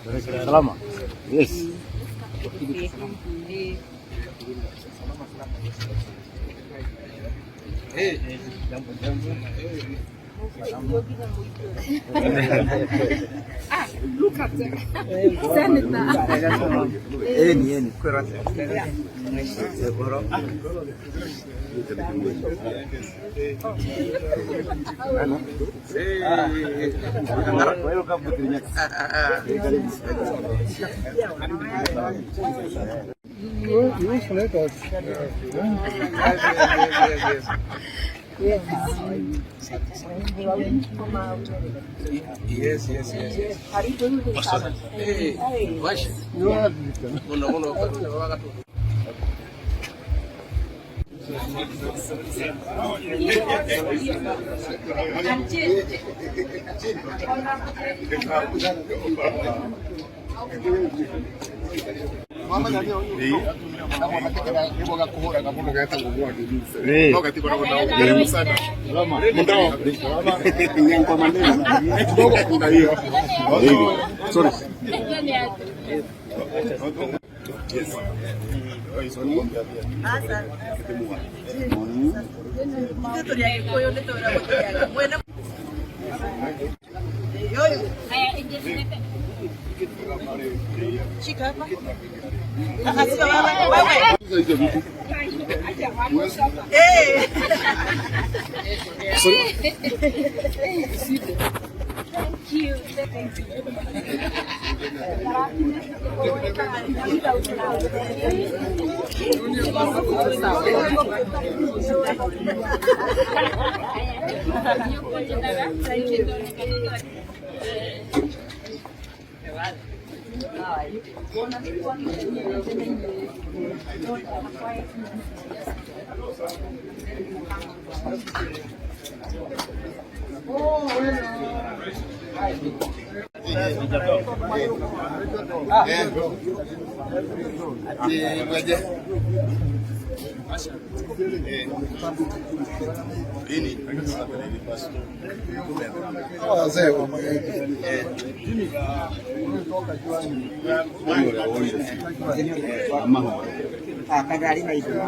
Salama. Yes. Look at it. Yes. How do you do this? Hey, wash. Mama nani huyu? Kama nataka hivyo kuhora kama unataka kugua kidogo. Wakati bado unaona sana. Salama. Ndio. Ni kwa maneno. Kidogo kuna hiyo. Sorry. Yes. Asa. Mtoto yake kwa yote tunataka. Bueno. Yo. Shika hapa. Akasema wewe. Thank you.